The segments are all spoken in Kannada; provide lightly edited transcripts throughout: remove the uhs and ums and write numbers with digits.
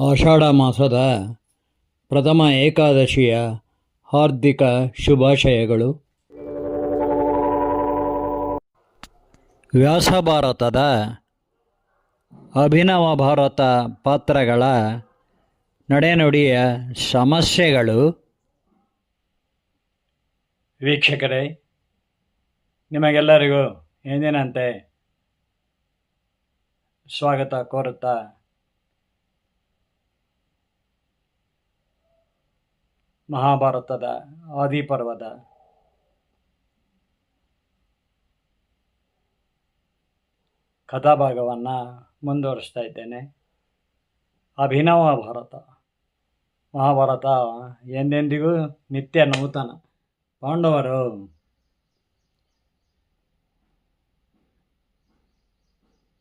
ಆಷಾಢ ಮಾಸದ ಪ್ರಥಮ ಏಕಾದಶಿಯ ಹಾರ್ದಿಕ ಶುಭಾಶಯಗಳು. ವ್ಯಾಸಭಾರತದ ಅಭಿನವ ಭಾರತ ಪಾತ್ರಗಳ ನಡೆನುಡಿಯ ಸಮಸ್ಯೆಗಳು. ವೀಕ್ಷಕರೇ, ನಿಮಗೆಲ್ಲರಿಗೂ ಎಂದಿನಂತೆ ಸ್ವಾಗತ ಕೋರುತ್ತಾ ಮಹಾಭಾರತದ ಆದಿಪರ್ವದ ಕಥಾಭಾಗವನ್ನು ಮುಂದುವರಿಸ್ತಾ ಇದ್ದೇನೆ. ಅಭಿನವ ಭಾರತ ಮಹಾಭಾರತ ಎಂದೆಂದಿಗೂ ನಿತ್ಯ ನೂತನ. ಪಾಂಡವರು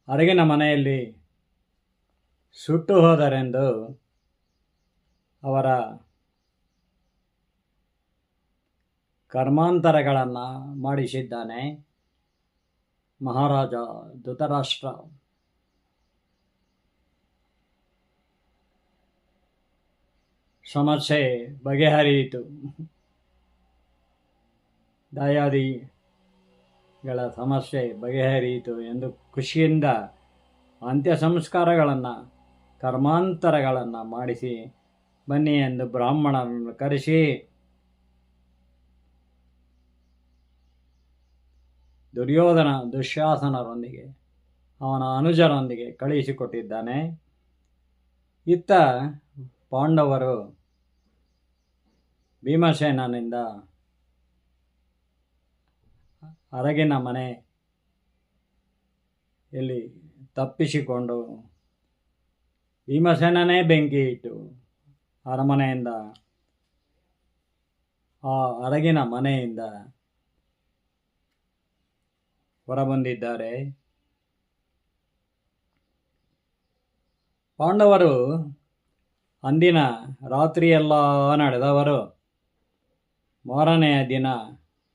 ಅರಗಿನ ಮನೆಯಲ್ಲಿ ಸುಟ್ಟು ಹೋದರೆಂದು ಅವರ ಕರ್ಮಾಂತರಗಳನ್ನು ಮಾಡಿಸಿದ್ದಾನೆ ಮಹಾರಾಜ ಧೃತರಾಷ್ಟ್ರ. ಸಮಸ್ಯೆ ಬಗೆಹರಿಯಿತು. ದಾಯಾದಿಗಳ ಸಮಸ್ಯೆ ಬಗೆಹರಿಯಿತು ಎಂದು ಖುಷಿಯಿಂದ ಅಂತ್ಯ ಸಂಸ್ಕಾರಗಳನ್ನು ಕರ್ಮಾಂತರಗಳನ್ನು ಮಾಡಿಸಿ ಬನ್ನಿ ಎಂದು ಬ್ರಾಹ್ಮಣರನ್ನು ಕರೆಸಿ ದುರ್ಯೋಧನ ದುಶ್ಯಾಸನರೊಂದಿಗೆ ಅವನ ಅನುಜರೊಂದಿಗೆ ಕಳುಹಿಸಿಕೊಟ್ಟಿದ್ದಾನೆ. ಇತ್ತ ಪಾಂಡವರು ಭೀಮಸೇನನಿಂದ ಅರಗಿನ ಮನೆಯಲ್ಲಿ ತಪ್ಪಿಸಿಕೊಂಡು ಭೀಮಸೇನನೇ ಬೆಂಕಿ ಇಟ್ಟು ಅರಮನೆಯಿಂದ ಆ ಅರಗಿನ ಮನೆಯಿಂದ ಹೊರಬಂದಿದ್ದಾರೆ. ಪಾಂಡವರು ಅಂದಿನ ರಾತ್ರಿಯೆಲ್ಲ ನಡೆದವರು ಮಾರನೆಯ ದಿನ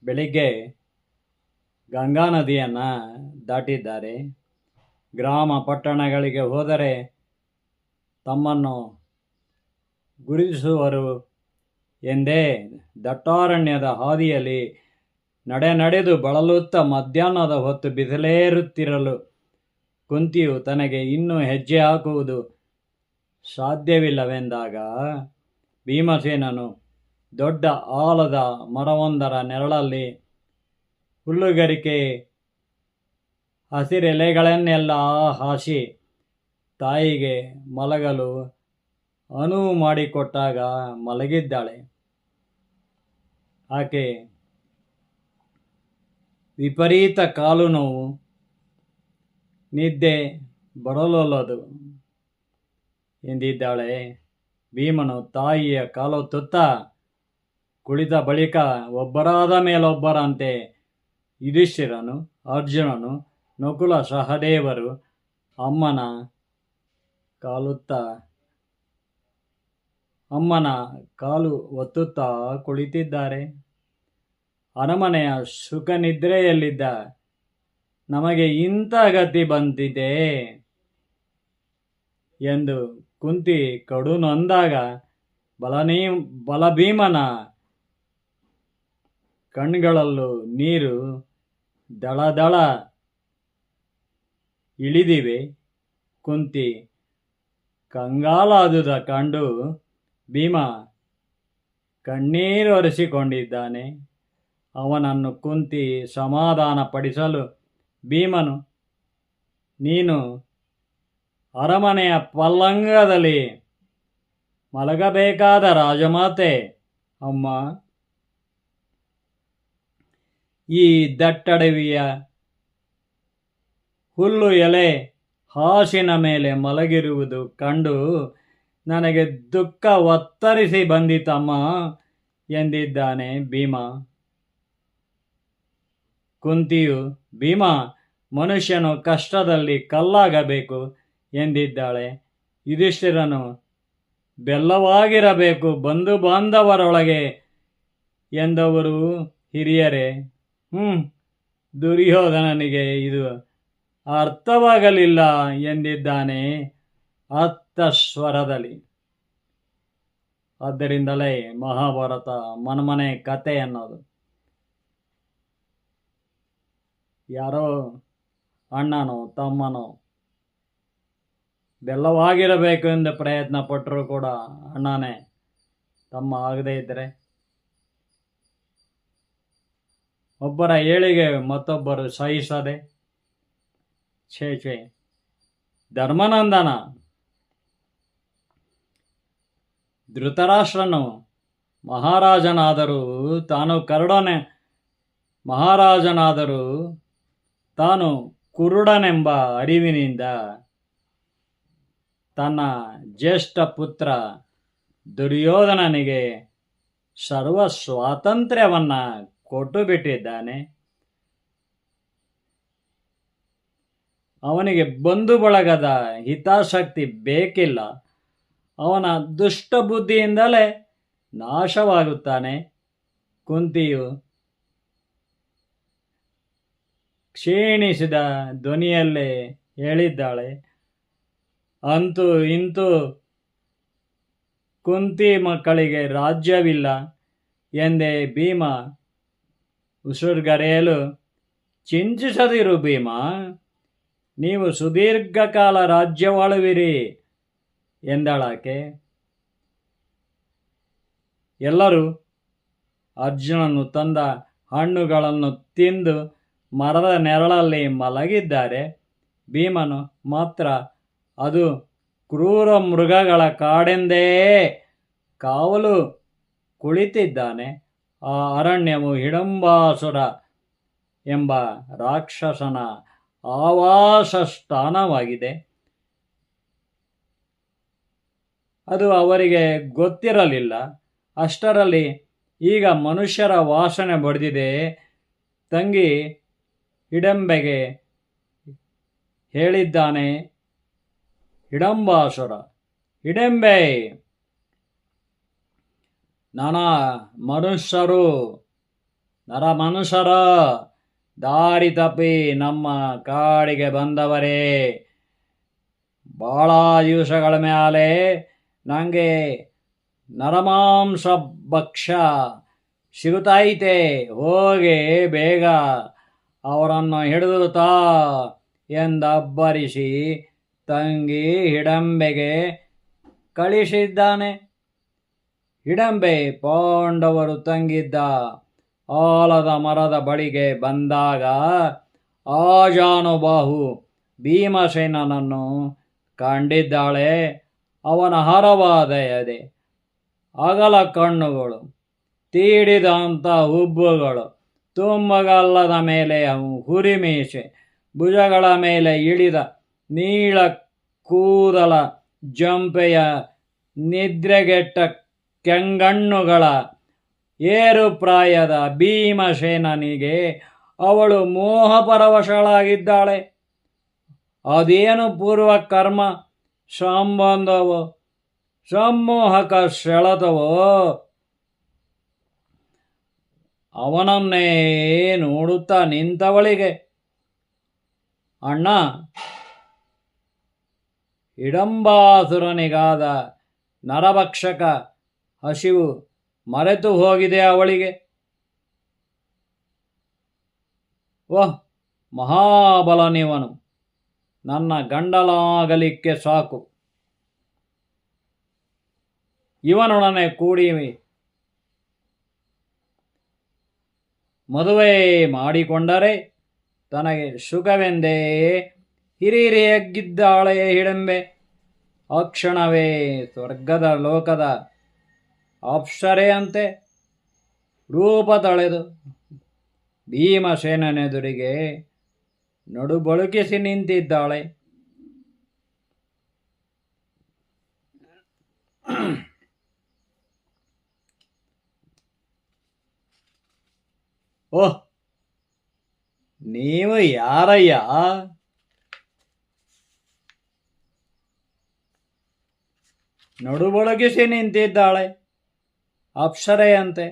ಬೆಳಿಗ್ಗೆ ಗಂಗಾ ನದಿಯನ್ನು ದಾಟಿದ್ದಾರೆ. ಗ್ರಾಮ ಪಟ್ಟಣಗಳಿಗೆ ಹೋದರೆ ತಮ್ಮನ್ನು ಗುರುತಿಸುವರು ಎಂದೇ ದಟ್ಟಾರಣ್ಯದ ಹಾದಿಯಲ್ಲಿ ನಡೆದು ಬಳಲುತ್ತಾ ಮಧ್ಯಾಹ್ನದ ಹೊತ್ತು ಬಿಸಿಲೇರುತ್ತಿರಲು ಕುಂತಿಯು ತನಗೆ ಇನ್ನೂ ಹೆಜ್ಜೆ ಹಾಕುವುದು ಸಾಧ್ಯವಿಲ್ಲವೆಂದಾಗ ಭೀಮಸೇನನು ದೊಡ್ಡ ಆಲದ ಮರವೊಂದರ ನೆರಳಲ್ಲಿ ಹುಲ್ಲುಗರಿಕೆ ಹಸಿರೆಲೆಗಳನ್ನೆಲ್ಲ ಹಾಸಿ ತಾಯಿಗೆ ಮಲಗಲು ಅನುವು ಮಾಡಿಕೊಟ್ಟಾಗ ಮಲಗಿದ್ದಾಳೆ. ಆಕೆ ವಿಪರೀತ ಕಾಲು ನೋವು, ನಿದ್ದೆ ಬರಲೊಲ್ಲದು ಎಂದಿದ್ದಾಳೆ. ಭೀಮನು ತಾಯಿಯ ಕಾಲು ತುತ್ತ ಕುಳಿತ ಬಳಿಕ ಒಬ್ಬರಾದ ಮೇಲೊಬ್ಬರಂತೆ ಯುಧಿಷ್ಠಿರನು, ಅರ್ಜುನನು, ನಕುಲ ಸಹದೇವರು ಅಮ್ಮನ ಕಾಲು ಒತ್ತುತ್ತಾ ಕುಳಿತಿದ್ದಾರೆ. ಅರಮನೆಯ ಸುಖ ನಿದ್ರೆಯಲ್ಲಿದ್ದ ನಮಗೆ ಇಂಥ ಗತಿ ಬಂದಿದೆ ಎಂದು ಕುಂತಿ ಕಡು ನೊಂದಾಗ ಬಲಭೀಮನ ಕಣ್ಗಳಲ್ಲೂ ನೀರು ದಳದಳ ಇಳಿದಿವೆ. ಕುಂತಿ ಕಂಗಾಲಾದುದ ಕಂಡು ಭೀಮ ಕಣ್ಣೀರೊರೆಸಿಕೊಂಡಿದ್ದಾನೆ. ಅವನನ್ನು ಕುಂತಿ ಸಮಾಧಾನಪಡಿಸಲು ಭೀಮನು, ನೀನು ಅರಮನೆಯ ಪಲ್ಲಂಗದಲ್ಲಿ ಮಲಗಬೇಕಾದ ರಾಜಮಾತೆ ಅಮ್ಮ. ಈ ದಟ್ಟಡವಿಯ ಹುಲ್ಲು ಎಲೆ ಹಾಸಿನ ಮೇಲೆ ಮಲಗಿರುವುದು ಕಂಡು ನನಗೆ ದುಃಖ ಒತ್ತರಿಸಿ ಬಂದಿತಮ್ಮ ಎಂದಿದ್ದಾನೆ ಭೀಮ. ಕುಂತಿಯು, ಭೀಮ, ಮನುಷ್ಯನು ಕಷ್ಟದಲ್ಲಿ ಕಲ್ಲಾಗಬೇಕು ಎಂದಿದ್ದಾಳೆ. ಯುಧಿಷ್ಠಿರನು, ಬೆಲ್ಲವಾಗಿರಬೇಕು ಬಂಧು ಬಾಂಧವರೊಳಗೆ ಎಂದವರು ಹಿರಿಯರೇ. ದುರ್ಯೋಧನನಿಗೆ ಇದು ಅರ್ಥವಾಗಲಿಲ್ಲ ಎಂದಿದ್ದಾನೆ. ಅತ್ತ ಸ್ವರದಲ್ಲಿ. ಆದ್ದರಿಂದಲೇ ಮಹಾಭಾರತ ಮನಮನೆ ಕತೆ ಅನ್ನೋದು. ಯಾರೋ ಅಣ್ಣನೋ ತಮ್ಮನೋ ಬೆಲ್ಲವಾಗಿರಬೇಕು ಎಂದು ಪ್ರಯತ್ನ ಪಟ್ಟರೂ ಕೂಡ ಅಣ್ಣನೇ ತಮ್ಮ ಆಗದೇ ಇದ್ದರೆ, ಒಬ್ಬರ ಏಳಿಗೆ ಮತ್ತೊಬ್ಬರು ಸಹಿಸದೆ, ಛೇ ಧರ್ಮನಂದನ ಧೃತರಾಷ್ಟ್ರನು ಮಹಾರಾಜನಾದರೂ ತಾನು ಕುರುಡನೆಂಬ ಅರಿವಿನಿಂದ ತನ್ನ ಜ್ಯೇಷ್ಠ ಪುತ್ರ ದುರ್ಯೋಧನನಿಗೆ ಸರ್ವ ಸ್ವಾತಂತ್ರ್ಯವನ್ನ ಕೊಟ್ಟು ಬಿಟ್ಟಿದ್ದಾನೆ. ಅವನಿಗೆ ಬಂಧು ಬಳಗದ ಹಿತಾಸಕ್ತಿ ಬೇಕಿಲ್ಲ. ಅವನ ದುಷ್ಟ ಬುದ್ಧಿಯಿಂದಲೇ ನಾಶವಾಗುತ್ತಾನೆ. ಕುಂತಿಯು ಕ್ಷೀಣಿಸಿದ ಧ್ವನಿಯಲ್ಲೇ ಹೇಳಿದ್ದಾಳೆ. ಅಂತೂ ಇಂತೂ ಕುಂತಿ ಮಕ್ಕಳಿಗೆ ರಾಜ್ಯವಿಲ್ಲ ಎಂದೇ ಭೀಮ ಉಸುರ್ಗರೆಯಲು, ಚಿಂತಿಸದಿರು ಭೀಮ, ನೀವು ಸುದೀರ್ಘಕಾಲ ರಾಜ್ಯವಾಳುವಿರಿ ಎಂದಳಾಕೆ. ಎಲ್ಲರೂ ಅರ್ಜುನನು ತಂದ ಹಣ್ಣುಗಳನ್ನು ತಿಂದು ಮರದ ನೆರಳಲ್ಲಿ ಮಲಗಿದ್ದಾರೆ. ಭೀಮನು ಮಾತ್ರ ಅದು ಕ್ರೂರ ಮೃಗಗಳ ಕಾಡೆಂದೇ ಕಾವಲು ಕುಳಿತಿದ್ದಾನೆ. ಆ ಅರಣ್ಯವು ಹಿಡಂಬಾಸುರ ಎಂಬ ರಾಕ್ಷಸನ ಆವಾಸ ಸ್ಥಾನವಾಗಿದೆ. ಅದು ಅವರಿಗೆ ಗೊತ್ತಿರಲಿಲ್ಲ. ಅಷ್ಟರಲ್ಲಿ ಈಗ ಮನುಷ್ಯರ ವಾಸನೆ ಬಡಿದಿದೆ. ತಂಗಿ ಹಿಡಂಬೆಗೆ ಹೇಳಿದ್ದಾನೆ ಹಿಡಂಬಾಸುರ, ಹಿಡಂಬೆ, ನರಮನುಷ್ಯರ ದಾರಿ ತಪ್ಪಿ ನಮ್ಮ ಕಾಡಿಗೆ ಬಂದವರೇ. ಭಾಳ ದಿವಸಗಳ ಮೇಲೆ ನನಗೆ ನರಮಾಂಸ ಭಕ್ಷ್ಯ ಸಿಗುತ್ತೈತೆ. ಹೋಗಿ ಬೇಗ ಅವರನ್ನು ಹಿಡಿದು ತಾ ಎಂದಬ್ಬರಿಸಿ ತಂಗಿ ಹಿಡಂಬೆಗೆ ಕಳಿಸಿದ್ದಾನೆ. ಹಿಡಂಬೆ ಪಾಂಡವರು ತಂಗಿದ್ದ ಆಲದ ಮರದ ಬಳಿಗೆ ಬಂದಾಗ ಆಜಾನುಬಾಹು ಭೀಮಸೇನನನ್ನು ಕಂಡಿದ್ದಾಳೆ. ಅವನ ಹರವಾದ ಎದೆ, ಅಗಲ ಕಣ್ಣುಗಳು, ತೀಡಿದಂಥ ಹುಬ್ಬುಗಳು, ತುಂಬಗಲ್ಲದ ಮೇಲೆ ಹುರಿಮೀಸೆ, ಭುಜಗಳ ಮೇಲೆ ಇಳಿದ ನೀಳ ಕೂದಲ ಜಂಪೆಯ ನಿದ್ರೆಗೆಟ್ಟ ಕೆಂಗಣ್ಣುಗಳ ಏರುಪ್ರಾಯದ ಭೀಮಸೇನನಿಗೆ ಅವಳು ಮೋಹಪರವಶಳಾಗಿದ್ದಾಳೆ. ಅದೇನು ಪೂರ್ವಕರ್ಮ ಸಂಬಂಧವೋ ಸಂಮೋಹಕ ಸೆಳೆತವೋ ಅವನನ್ನೇ ನೋಡುತ್ತಾ ನಿಂತವಳಿಗೆ ಅಣ್ಣ ಹಿಡಂಬಾಸುರನಿಗಾದ ನರಭಕ್ಷಕ ಹಸಿವು ಮರೆತು ಹೋಗಿದೆ ಅವಳಿಗೆ. ಓಹ್ ಮಹಾಬಲನಿವನು, ನನ್ನ ಗಂಡಲಾಗಲಿಕ್ಕೆ ಸಾಕು. ಇವನೊಡನೆ ಕೂಡಿ ಮದುವೆ ಮಾಡಿಕೊಂಡರೆ ತನಗೆ ಸುಖವೆಂದೇ ಹಿರಿಹಿರಿಯಗಿದ್ದಾಳೆ ಹಿಡಂಬೆ. ಆ ಕ್ಷಣವೇ ಸ್ವರ್ಗದ ಲೋಕದ ಅಪ್ಸರೆಯಂತೆ ರೂಪ ತಳೆದು ಭೀಮಸೇನನೆದುರಿಗೆ ನಡುಬಳುಕಿಸಿ ನಿಂತಿದ್ದಾಳೆ. ಓಹ್, ನೀವು ಯಾರಯ್ಯ? ನಡುಬೊಳಗಿಸಿ ನಿಂತಿದ್ದಾಳೆ ಅಪ್ಸರೆಯಂತೆ.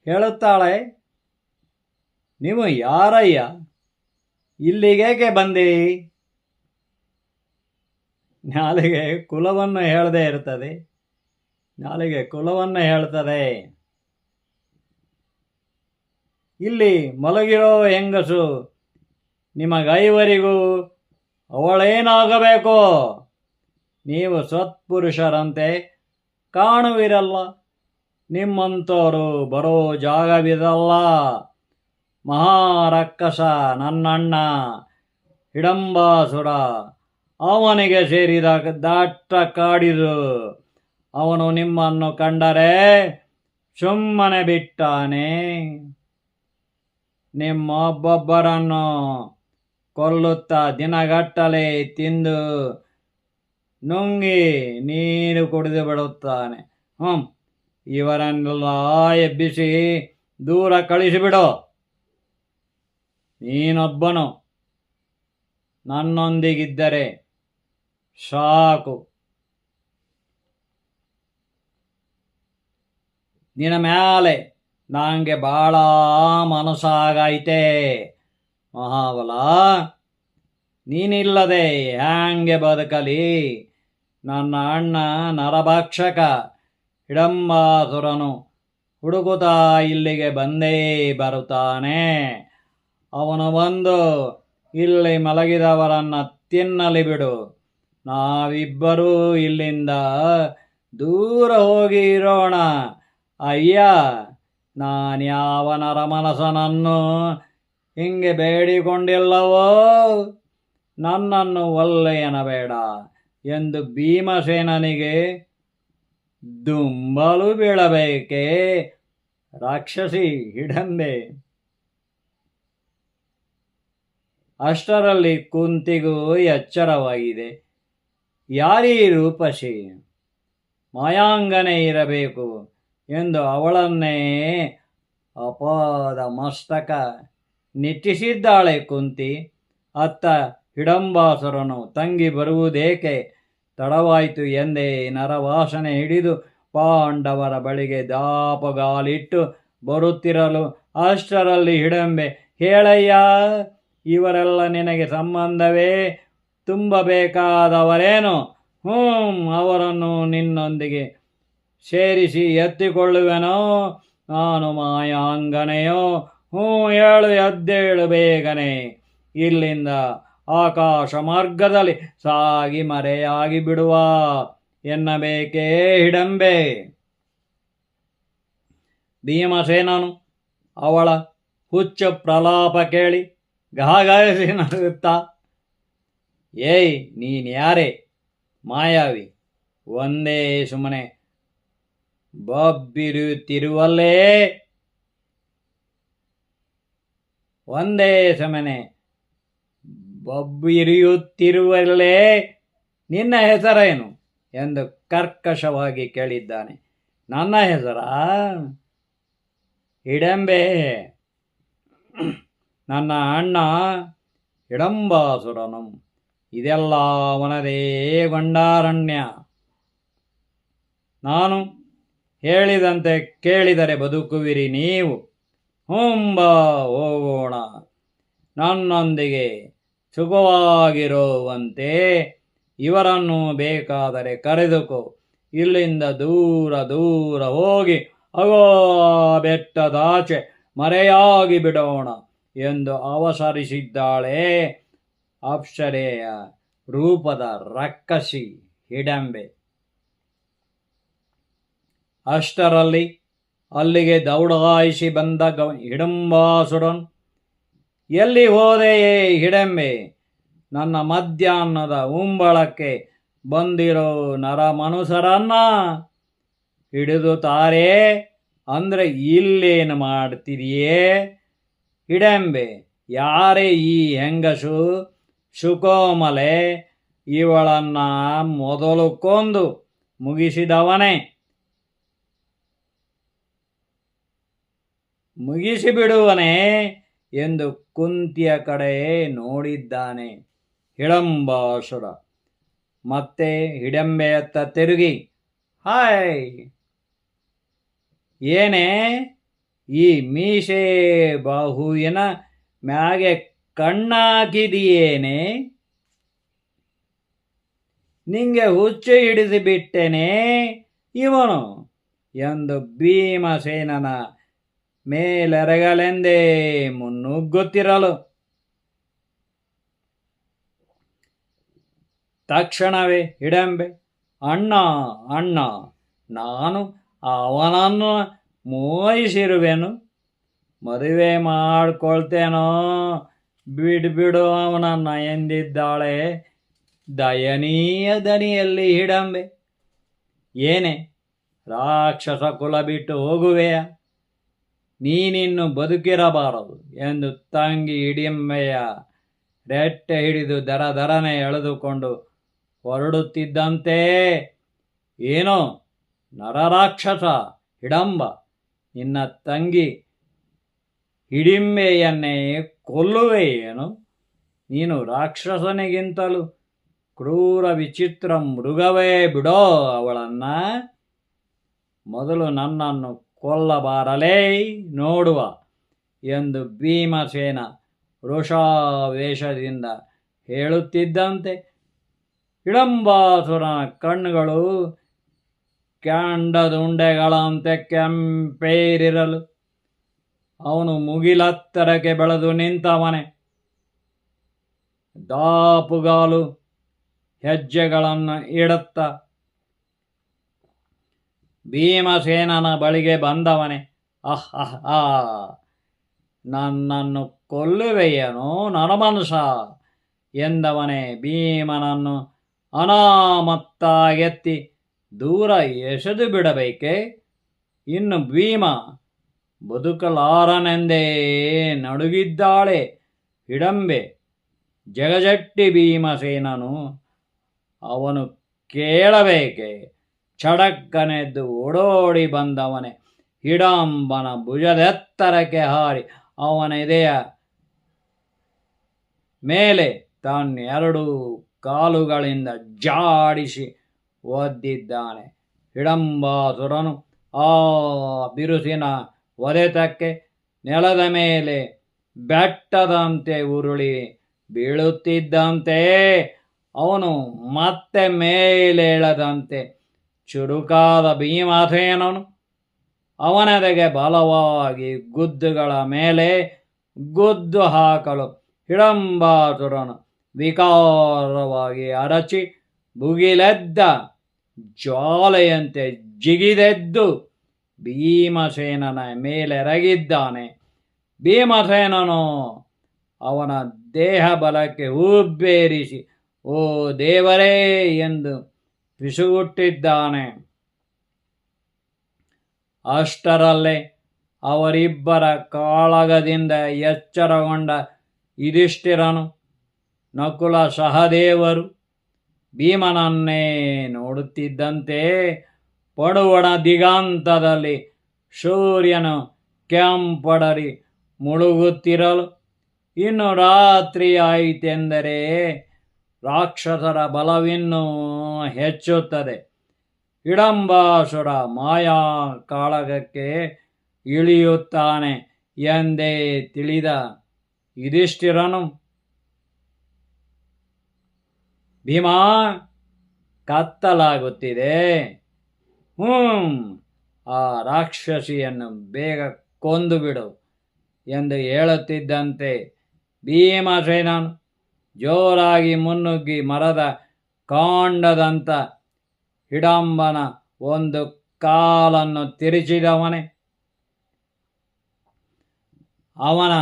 ಹೇಳುತ್ತಾಳೆ, ನೀವು ಯಾರಯ್ಯ? ಇಲ್ಲಿಗೇಕೆ ಬಂದಿರಿ? ನಾಲಿಗೆ ಕುಲವನ್ನು ಹೇಳದೇ ಇರ್ತದೆ. ನಾಲಿಗೆ ಕುಲವನ್ನು ಹೇಳ್ತದೆ. ಇಲ್ಲಿ ಮಲಗಿರೋ ಹೆಂಗಸು ನಿಮಗೈವರಿಗೂ ಅವಳೇನಾಗಬೇಕೋ? ನೀವು ಸತ್ಪುರುಷರಂತೆ ಕಾಣುವಿರಲ್ಲ. ನಿಮ್ಮಂಥವರು ಬರೋ ಜಾಗವಿದಲ್ಲ. ಮಹಾರಕ್ಕಸ ನನ್ನಣ್ಣ ಹಿಡಂಬಾಸುರ, ಅವನಿಗೆ ಸೇರಿದ ದಟ್ಟ ಕಾಡಿದು. ಅವನು ನಿಮ್ಮನ್ನು ಕಂಡರೆ ಸುಮ್ಮನೆ ಬಿಟ್ಟಾನೆ. ನಿಮ್ಮೊಬ್ಬೊಬ್ಬರನ್ನು ಕೊಲ್ಲುತ್ತಾ ದಿನಗಟ್ಟಲೆ ತಿಂದು ನುಂಗಿ ನೀರು ಕುಡಿದು ಬಿಡುತ್ತಾನೆ. ಇವರನ್ನೆಲ್ಲ ಎಬ್ಬಿಸಿ ದೂರ ಕಳಿಸಿಬಿಡು. ನೀನೊಬ್ಬನು ನನ್ನೊಂದಿಗಿದ್ದರೆ ಸಾಕು. ನಿನ್ನ ಮ್ಯಾಲೆ ನನಗೆ ಭಾಳ ಮನಸ್ಸಾಗೈತೆ ಮಹಾಬಲ. ನೀನಿಲ್ಲದೆ ಹ್ಯಾಂಗೆ ಬದುಕಲಿ? ನನ್ನ ಅಣ್ಣ ನರಭಕ್ಷಕ ಹಿಡಂಬಾಸುರನು ಹುಡುಕುತ್ತಾ ಇಲ್ಲಿಗೆ ಬಂದೇ ಬರುತ್ತಾನೆ. ಅವನು ಬಂದು ಇಲ್ಲಿ ಮಲಗಿದವರನ್ನು ತಿನ್ನಲಿ ಬಿಡು. ನಾವಿಬ್ಬರೂ ಇಲ್ಲಿಂದ ದೂರ ಹೋಗಿ ಇರೋಣ. ಅಯ್ಯ, ನಾನ್ಯಾವ ನರಮನಸನನ್ನು ಹಿಂಗೆ ಬೇಡಿಕೊಂಡಿಲ್ಲವೋ? ನನ್ನನ್ನು ಒಲ್ಲೆಯನಬೇಡ ಎಂದು ಭೀಮಸೇನನಿಗೆ ದುಂಬಲು ಬೀಳಬೇಕೆ ರಾಕ್ಷಸಿ ಹಿಡಂಬೆ? ಅಷ್ಟರಲ್ಲಿ ಕುಂತಿಗೂ ಎಚ್ಚರವಾಗಿದೆ. ಯಾರೀ ರೂಪಸಿ? ಮಾಯಾಂಗನೇ ಇರಬೇಕು ಎಂದು ಅವಳನ್ನೇ ಅಪಾದ ಮಸ್ತಕ ನಿಟ್ಟಿಸಿದ್ದಾಳೆ ಕುಂತಿ. ಅತ್ತ ಹಿಡಂಬಾಸುರನು ತಂಗಿ ಬರುವುದೇಕೆ ತಡವಾಯಿತು ಎಂದೇ ನರವಾಸನೆ ಹಿಡಿದು ಪಾಂಡವರ ಬಳಿಗೆ ದಾಪಗಾಲಿಟ್ಟು ಬರುತ್ತಿರಲು ಅಷ್ಟರಲ್ಲಿ ಹಿಡಂಬೆ, ಹೇಳಯ್ಯ, ಇವರೆಲ್ಲ ನಿನಗೆ ಸಂಬಂಧವೇ ತುಂಬಬೇಕಾದವರೇನು? ಅವರನ್ನು ನಿನ್ನೊಂದಿಗೆ ಸೇರಿಸಿ ಎತ್ತಿಕೊಳ್ಳುವೆನೋ? ನಾನು ಮಾಯಾಂಗನೆಯೋ? ಹೇಳು, ಎದ್ದೇಳು ಬೇಗನೆ. ಇಲ್ಲಿಂದ ಆಕಾಶ ಮಾರ್ಗದಲ್ಲಿ ಸಾಗಿ ಮರೆಯಾಗಿ ಬಿಡುವ ಎನ್ನಬೇಕೇ ಹಿಡಂಬೆ? ಭೀಮಸೇನನು ಅವಳ ಹುಚ್ಚು ಪ್ರಲಾಪ ಕೇಳಿ ಗಾಗರಿಸಿ ನಗುತ್ತಾ, ಏಯ್, ನೀನ್ಯಾರೇ ಮಾಯಾವಿ? ಒಂದೇ ಸುಮ್ಮನೆ ಬಬ್ಬಿರುತ್ತಿರುವಲ್ಲೇ? ಒಂದೇ ಸಮನೆ ಬಬ್ಬಿರಿಯುತ್ತಿರುವಲ್ಲೇ? ನಿನ್ನ ಹೆಸರೇನು ಎಂದು ಕರ್ಕಶವಾಗಿ ಕೇಳಿದ್ದಾನೆ. ನನ್ನ ಹೆಸರಾ? ಹಿಡಂಬೆ. ನನ್ನ ಅಣ್ಣ ಹಿಡಂಬಾಸುರನು. ಇದೆಲ್ಲ ಅವನದೇ ಗೊಂಡಾರಣ್ಯ. ನಾನು ಹೇಳಿದಂತೆ ಕೇಳಿದರೆ ಬದುಕುವಿರಿ ನೀವು. ಹೋಗೋಣ. ನನ್ನೊಂದಿಗೆ ಸುಖವಾಗಿರುವಂತೆ ಇವರನ್ನು ಬೇಕಾದರೆ ಕರೆದುಕೋ. ಇಲ್ಲಿಂದ ದೂರ ದೂರ ಹೋಗಿ ಆಗೋ ಬೆಟ್ಟದಾಚೆ ಮರೆಯಾಗಿ ಬಿಡೋಣ ಎಂದು ಅವಸರಿಸಿದ್ದಾಳೆ ಅಪ್ಸರೆಯ ರೂಪದ ರಕ್ಕಸಿ ಹಿಡಂಬೆ. ಅಷ್ಟರಲ್ಲಿ ಅಲ್ಲಿಗೆ ದೌಡಾಯಿಸಿ ಬಂದ ಹಿಡಂಬಾಸುರನ್, ಎಲ್ಲಿ ಹೋದೆಯೇ ಹಿಡಂಬೆ? ನನ್ನ ಮಧ್ಯಾಹ್ನದ ಉಂಬಳಕ್ಕೆ ಬಂದಿರೋ ನರಮನುಸರನ್ನ ಹಿಡಿದು ತಾರೆ ಅಂದರೆ ಇಲ್ಲೇನು ಮಾಡ್ತಿದೆಯೇ ಹಿಡಂಬೆ? ಯಾರೇ ಈ ಹೆಂಗಸು? ಸುಕೋಮಲೆ. ಇವಳನ್ನ ಮೊದಲು ಕೊಂದು ಮುಗಿಸಿದವನೇ. ಮುಗಿಸಿಬಿಡುವನೇ ಎಂದು ಕುಂತಿಯ ಕಡೆ ನೋಡಿದ್ದಾನೆ ಹಿಡಂಬಾಸುರ. ಮತ್ತೆ ಹಿಡಂಬೆಯತ್ತ ತಿರುಗಿ, ಹಾಯ್, ಏನೇ ಈ ಮೀಸೆ ಬಾಹುವಿನ ಮ್ಯಾಗೆ ಕಣ್ಣಾಕಿದೆಯೇನೆ? ನಿಂಗೆ ಹುಚ್ಚು ಹಿಡಿಸಿಬಿಟ್ಟೇನೆ ಇವನು ಎಂದು ಭೀಮಸೇನನ ಮೇಲೆರಗಲೆಂದೇ ಮುನ್ನುಗ್ಗುತ್ತಿರಲು ತಕ್ಷಣವೇ ಹಿಡಂಬೆ, ಅಣ್ಣ ಅಣ್ಣ, ನಾನು ಅವನನ್ನು ಮೋಹಿಸಿರುವೆನು, ಮದುವೆ ಮಾಡ್ಕೊಳ್ತೇನೋ, ಬಿಡು ಅವನನ್ನ ಎಂದಿದ್ದಾಳೆ ದಯನೀಯ ದನಿಯಲ್ಲಿ ಹಿಡಂಬೆ. ಏನೇ ರಾಕ್ಷಸ ಕುಲ ಬಿಟ್ಟು ಹೋಗುವೆಯ, ನೀನಿನ್ನು ಬದುಕಿರಬಾರದು ಎಂದು ತಂಗಿ ಹಿಡಿಂಬೆಯ ರೆಟ್ಟೆ ಹಿಡಿದು ದರದರನೆ ಎಳೆದುಕೊಂಡು ಹೊರಡುತ್ತಿದ್ದಂತೆ, ಏನೋ ನರರಾಕ್ಷಸ ಹಿಡಂಬ, ನಿನ್ನ ತಂಗಿ ಹಿಡಿಂಬೆಯನ್ನೇ ಕೊಲ್ಲುವೆಯೇನು? ನೀನು ರಾಕ್ಷಸನಿಗಿಂತಲೂ ಕ್ರೂರ ವಿಚಿತ್ರ ಮೃಗವೇ, ಬಿಡೋ ಅವಳನ್ನ. ಮೊದಲು ನನ್ನನ್ನು ಕೊಲ್ಲಬಾರಲೇ ನೋಡುವ ಎಂದು ಭೀಮಸೇನ ವೃಷಾವೇಶದಿಂದ ಹೇಳುತ್ತಿದ್ದಂತೆ ಹಿಡಂಬಾಸುರನ ಕಣ್ಣುಗಳು ಕ್ಯಾಂಡದುಂಡೆಗಳಂತೆ ಕೆಂಪೇರಿರಲು ಅವನು ಮುಗಿಲತ್ತರಕ್ಕೆ ಬೆಳೆದು ನಿಂತವನೇ. ದಾಪುಗಾಲು ಹೆಜ್ಜೆಗಳನ್ನು ಇಡುತ್ತ ಭೀಮಸೇನನ ಬಳಿಗೆ ಬಂದವನೇ. ನನ್ನನ್ನು ಕೊಲ್ಲುವೆಯೇನೋ ನರಮನುಷ ಎಂದವನೇ ಭೀಮನನ್ನು ಅನಾಮತ್ತಾಗೆತ್ತಿ ದೂರ ಎಸೆದು ಬಿಡಬೇಕೆ? ಇನ್ನು ಭೀಮ ಬದುಕಲಾರನೆಂದೇ ನಡುಗಿದ್ದಾಳೆ ಹಿಡಂಬೆ. ಜಗಜಟ್ಟಿ ಭೀಮಸೇನನು ಅವನು ಕೇಳಬೇಕೆ? ಚಡಕ್ಕನೆದ್ದು ಓಡೋಡಿ ಬಂದವನೇ ಹಿಡಂಬನ ಭುಜದೆತ್ತರಕ್ಕೆ ಹಾರಿ ಅವನ ಎದೆಯ ಮೇಲೆ ತನ್ನೆರಡು ಕಾಲುಗಳಿಂದ ಜಾಡಿಸಿ ಒದ್ದಿದ್ದಾನೆ. ಹಿಡಂಬಾಸುರನು ಆ ಬಿರುಸಿನ ಒದೆತಕ್ಕೆ ನೆಲದ ಮೇಲೆ ಬೆಟ್ಟದಂತೆ ಉರುಳಿ ಬೀಳುತ್ತಿದ್ದಂತೆ ಅವನು ಮತ್ತೆ ಮೇಲೇಳದಂತೆ ಚುರುಕಾದ ಭೀಮಸೇನನು ಅವನೆದೆಗೆ ಬಲವಾಗಿ ಗುದ್ದುಗಳ ಮೇಲೆ ಗುದ್ದು ಹಾಕಲು ಹಿಡಂಬಾಸುರನು ವಿಕಾರವಾಗಿ ಅರಚಿ ಭುಗಿಲೆದ್ದ ಜ್ವಾಲೆಯಂತೆ ಜಿಗಿದೆದ್ದು ಭೀಮಸೇನನ ಮೇಲೆರಗಿದ್ದಾನೆ. ಭೀಮಸೇನನು ಅವನ ದೇಹ ಬಲಕ್ಕೆ ಉಬ್ಬೇರಿಸಿ ಓ ದೇವರೇ ಎಂದು ಪಿಸುಗುಟ್ಟಿದ್ದಾನೆ. ಅಷ್ಟರಲ್ಲೇ ಅವರಿಬ್ಬರ ಕಾಳಗದಿಂದ ಎಚ್ಚರಗೊಂಡ ಯುಧಿಷ್ಠಿರನು ನಕುಲ ಸಹದೇವರು ಭೀಮನನ್ನೇ ನೋಡುತ್ತಿದ್ದಂತೆ ಪಡುವಣ ದಿಗಂತದಲ್ಲಿ ಸೂರ್ಯನು ಕೆಂಪಡರಿ ಮುಳುಗುತ್ತಿರಲು ಇನ್ನು ರಾತ್ರಿ ಆಯಿತೆಂದರೆ ರಾಕ್ಷಸರ ಬಲವಿನ್ನೂ ಹೆಚ್ಚುತ್ತದೆ. ಹಿಡಂಬಾಸುರ ಮಾಯಾ ಕಾಳಗಕ್ಕೆ ಇಳಿಯುತ್ತಾನೆ ಎಂದೇ ತಿಳಿದ ಯುಧಿಷ್ಠಿರನು, ಭೀಮಾ, ಕತ್ತಲಾಗುತ್ತಿದೆ, ಆ ರಾಕ್ಷಸಿಯನ್ನು ಬೇಗ ಕೊಂದು ಬಿಡು ಎಂದು ಹೇಳುತ್ತಿದ್ದಂತೆ ಭೀಮಸೇನನು ಜೋರಾಗಿ ಮುನ್ನುಗ್ಗಿ ಮರದ ಕಾಂಡದಂತ ಹಿಡಂಬನ ಒಂದು ಕಾಲನ್ನು ತಿರುಚಿದವನೇ. ಅವನ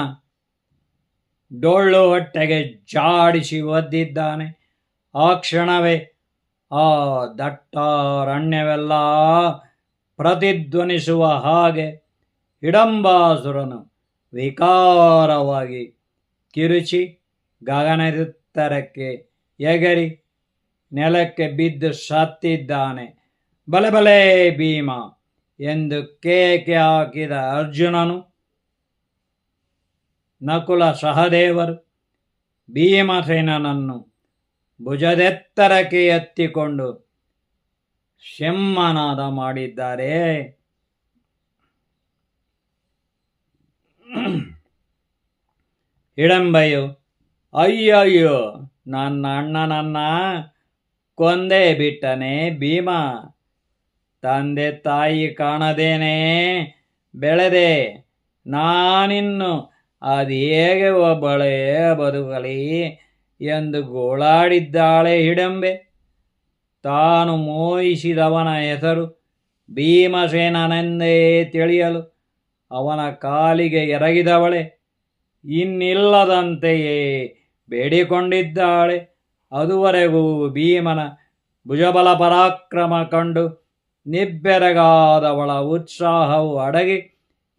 ಡೊಳ್ಳು ಹೊಟ್ಟೆಗೆ ಜಾಡಿಸಿ ಒದ್ದಿದ್ದಾನೆ. ಆ ಕ್ಷಣವೇ ಆ ದಟ್ಟಾರಣ್ಯವೆಲ್ಲ ಪ್ರತಿಧ್ವನಿಸುವ ಹಾಗೆ ಹಿಡಂಬಾಸುರನು ವಿಕಾರವಾಗಿ ಕಿರುಚಿ ಗಗನದೆತ್ತರಕ್ಕೆ ಎಗರಿ ನೆಲಕ್ಕೆ ಬಿದ್ದು ಸತ್ತಿದ್ದಾನೆ. ಬಲೆ ಬಲೆ ಭೀಮ ಎಂದು ಕೇಕೆ ಹಾಕಿದ ಅರ್ಜುನನು ನಕುಲ ಸಹದೇವರು ಭೀಮಸೇನನನ್ನು ಭುಜದೆತ್ತರಕ್ಕೆ ಎತ್ತಿಕೊಂಡು ಸಿಂಹನಾದ ಮಾಡಿದ್ದಾರೆ. ಹಿಡಂಬೆಯು, ಅಯ್ಯಯ್ಯೋ, ನನ್ನ ಅಣ್ಣನನ್ನ ಕೊಂದೇ ಬಿಟ್ಟನೆ ಭೀಮ. ತಂದೆ ತಾಯಿ ಕಾಣದೇನೆ ಬೆಳೆದೆ ನಾನಿನ್ನು ಅದೇಗೆ ಒಬ್ಬಳೇ ಬದುಕಲಿ ಎಂದು ಗೋಳಾಡಿದ್ದಾಳೆ ಹಿಡಂಬೆ. ತಾನು ಮೋಹಿಸಿದವನ ಹೆಸರು ಭೀಮಸೇನನೆಂದೇ ತಿಳಿಯಲು ಅವನ ಕಾಲಿಗೆ ಎರಗಿದವಳೆ. ಇನ್ನಿಲ್ಲದಂತೆಯೇ ಬೇಡಿಕೊಂಡಿದ್ದಾಳೆ. ಅದುವರೆಗೂ ಭೀಮನ ಭುಜಬಲ ಪರಾಕ್ರಮ ಕಂಡು ನಿಬ್ಬೆರಗಾದವಳ ಉತ್ಸಾಹವು ಅಡಗಿ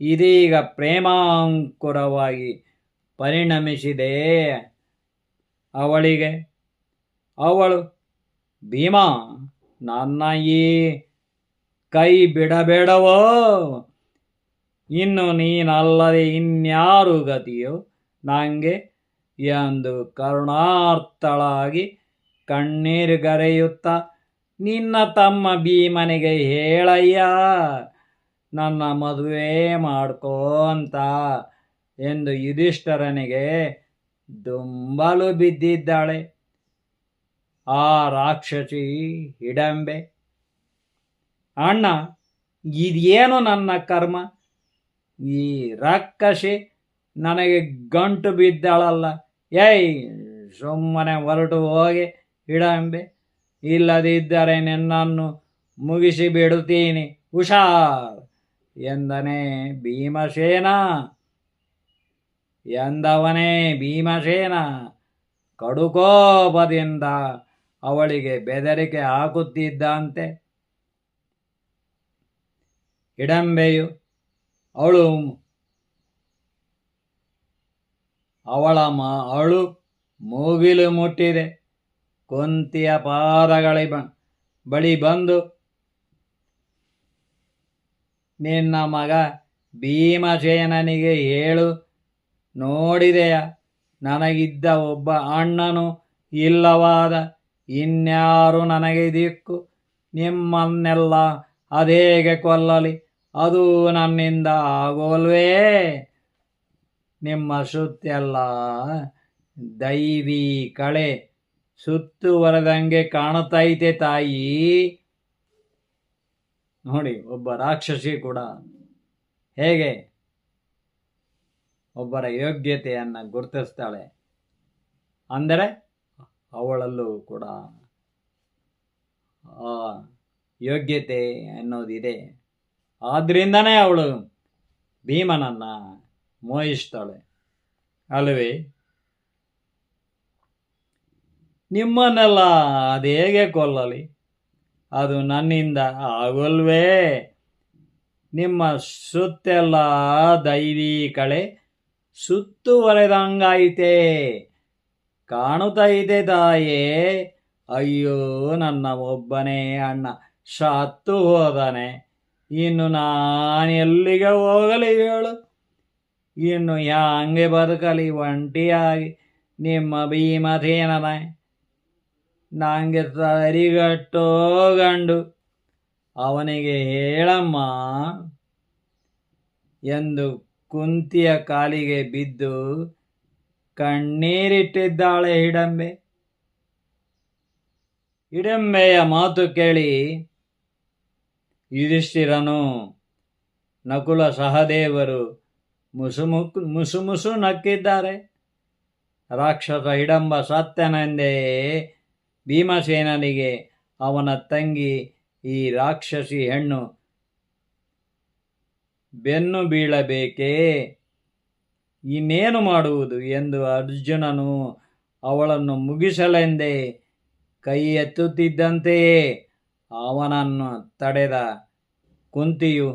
ಇದೀಗ ಪ್ರೇಮಾಂಕುರವಾಗಿ ಪರಿಣಮಿಸಿದೆ ಅವಳಿಗೆ. ಅವಳು, ಭೀಮ, ನನ್ನ ಈ ಕೈ ಬಿಡಬೇಡವೋ, ಇನ್ನು ನೀನಲ್ಲದೆ ಇನ್ಯಾರು ಗತಿಯೋ ನನಗೆ ಎಂದು ಕರುಣಾರ್ಥಳಾಗಿ ಕಣ್ಣೀರುಗರೆಯುತ್ತ, ನಿನ್ನ ತಮ್ಮ ಭೀಮನಿಗೆ ಹೇಳಯ್ಯ ನನ್ನ ಮದುವೆ ಮಾಡ್ಕೋ ಅಂತ ಎಂದು ಯುಧಿಷ್ಠಿರನಿಗೆ ದುಂಬಲು ಬಿದ್ದಿದ್ದಾಳೆ ಆ ರಾಕ್ಷಸಿ ಹಿಡಂಬೆ. ಅಣ್ಣ, ಇದೇನು ನನ್ನ ಕರ್ಮ? ಈ ರಾಕ್ಷಸಿ ನನಗೆ ಗಂಟು ಬಿದ್ದಾಳಲ್ಲ. ಏಯ್, ಸುಮ್ಮನೆ ಹೊರಟು ಹೋಗಿ ಹಿಡಂಬೆ, ಇಲ್ಲದಿದ್ದರೆ ನಿನ್ನನ್ನು ಮುಗಿಸಿ ಬಿಡುತ್ತೀನಿ, ಹುಷಾರ್ ಎಂದವನೇ ಭೀಮಸೇನ ಕಡುಕೋಪದಿಂದ ಅವಳಿಗೆ ಬೆದರಿಕೆ ಹಾಕುತ್ತಿದ್ದಂತೆ. ಹಿಡಂಬೆಯು ಅವಳು ಮೂಗಿಲು ಮುಟ್ಟಿದೆ ಕುಂತಿಯ ಪಾದಗಳ ಬಳಿ ಬಂದು, ನಿನ್ನ ಮಗ ಭೀಮಸೇನನಿಗೆ ಹೇಳು, ನೋಡಿದೆಯ, ನನಗಿದ್ದ ಒಬ್ಬ ಅಣ್ಣನು ಇಲ್ಲವಾದ, ಇನ್ಯಾರು ನನಗೆ ದಿಕ್ಕು? ನಿಮ್ಮನ್ನೆಲ್ಲ ಅದೇಗೆ ಕೊಲ್ಲಲಿ? ಅದು ನನ್ನಿಂದ ಆಗೋಲ್ವೇ? ನಿಮ್ಮ ಸುತ್ತೆಲ್ಲ ದೈವಿ ಕಳೆ ಸುತ್ತುವರೆದಂಗೆ ಕಾಣುತ್ತೈತೆ ತಾಯಿ. ನೋಡಿ, ಒಬ್ಬ ರಾಕ್ಷಸಿ ಕೂಡ ಹೇಗೆ ಒಬ್ಬರ ಯೋಗ್ಯತೆಯನ್ನು ಗುರುತಿಸ್ತಾಳೆ ಅಂದರೆ ಅವಳಲ್ಲೂ ಕೂಡ ಆ ಯೋಗ್ಯತೆ ಅನ್ನೋದಿದೆ. ಆದ್ರಿಂದನೇ ಅವಳು ಭೀಮನನ್ನು ಮೋಹಿಸ್ತಾಳೆ ಅಲ್ವೇ? ನಿಮ್ಮನ್ನೆಲ್ಲ ಅದೇಗೆ ಕೊಲ್ಲಲಿ? ಅದು ನನ್ನಿಂದ ಆಗೋಲ್ವೇ? ನಿಮ್ಮ ಸುತ್ತೆಲ್ಲ ದೈವಿ ಕಳೆ ಸುತ್ತುವರೆದಂಗೈತೆ ಕಾಣುತ್ತೈತೆ ತಾಯೇ. ಅಯ್ಯೋ, ನನ್ನ ಒಬ್ಬನೇ ಅಣ್ಣ ಸತ್ತು ಹೋದನೆ, ಇನ್ನು ನಾನೆಲ್ಲಿಗೆ ಹೋಗಲಿ ಹೇಳು? ಇನ್ನು ಹ್ಯಾಂಗೆ ಬದುಕಲಿ ಒಂಟಿಯಾಗಿ? ನಿಮ್ಮ ಭೀಮಸೇನನ ನನಗೆ ಸರಿಗಟ್ಟೋ ಗಂಡು, ಅವನಿಗೆ ಹೇಳಮ್ಮ ಎಂದು ಕುಂತಿಯ ಕಾಲಿಗೆ ಬಿದ್ದು ಕಣ್ಣೀರಿಟ್ಟಿದ್ದಾಳೆ ಹಿಡಂಬೆಯ ಮಾತು ಕೇಳಿ ಯುಧಿಷ್ಠಿರನು ನಕುಲ ಸಹದೇವರು ಮುಸು ನಕ್ಕಿದ್ದಾರೆ. ರಾಕ್ಷಸ ಹಿಡಂಬ ಸತ್ಯನೆಂದೇ ಭೀಮಸೇನನಿಗೆ ಅವನ ತಂಗಿ ಈ ರಾಕ್ಷಸಿ ಹೆಣ್ಣು ಬೆನ್ನು ಬೀಳಬೇಕೇ? ಇನ್ನೇನು ಮಾಡುವುದು ಎಂದು ಅರ್ಜುನನು ಅವಳನ್ನು ಮುಗಿಸಲೆಂದೇ ಕೈ ಎತ್ತುತ್ತಿದ್ದಂತೆಯೇ ಅವನನ್ನು ತಡೆದ ಕುಂತಿಯು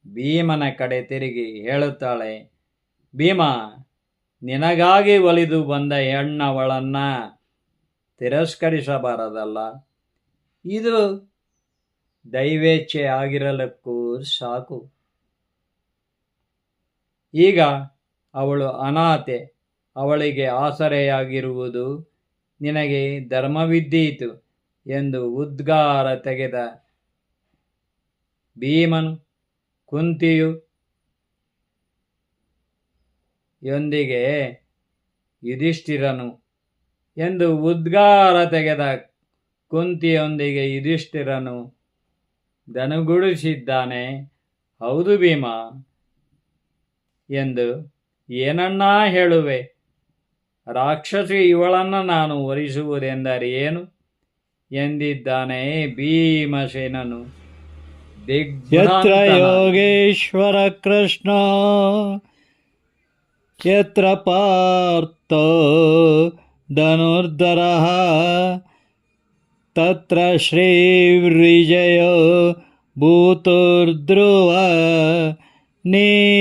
ಭೀಮನ ಕಡೆ ತಿರುಗಿ ಹೇಳುತ್ತಾಳೆ, ಭೀಮ, ನಿನಗಾಗಿ ಒಲಿದು ಬಂದ ಹೆಣ್ಣವಳನ್ನು ತಿರಸ್ಕರಿಸಬಾರದಲ್ಲ. ಇದು ದೈವೇಚ್ಛೆ ಆಗಿರಲಕ್ಕೂ ಸಾಕು. ಈಗ ಅವಳು ಅನಾಥೆ, ಅವಳಿಗೆ ಆಸರೆಯಾಗಿರುವುದು ನಿನಗೆ ಧರ್ಮವಿದ್ದೀತು ಎಂದು ಉದ್ಗಾರ ತೆಗೆದ ಭೀಮನು ಕುಂತಿಯು ಯೊಂದಿಗೆ ಯುಧಿಷ್ಠಿರನು ಎಂದು ಉದ್ಗಾರ ತೆಗೆದ ಕುಂತಿಯೊಂದಿಗೆ ಯುಧಿಷ್ಠಿರನು ದನುಗುಡಿಸಿದ್ದಾನೆ. ಹೌದು ಭೀಮ ಎಂದು ಏನನ್ನ ಹೇಳುವೆ? ರಾಕ್ಷಸಿ ಇವಳನ್ನು ನಾನು ವರಿಸುವುದೆಂದರೇನು ಎಂದಿದ್ದಾನೆ ಭೀಮಸೇನನು ಯತ್ರ ದಿಗ್ಭ್ರಾಂತನಾಗಿ. ಯೋಗೇಶ್ವರ ಕೃಷ್ಣ ಯತ್ರ ಪಾರ್ಥ ಧನುರ್ಧರಃ ತತ್ರ ಶ್ರೀವಿಜಯ ಭೂತುರ್ಧ್ರುವ ನೀತಿರ್ಮತಿರ್ಮಮ.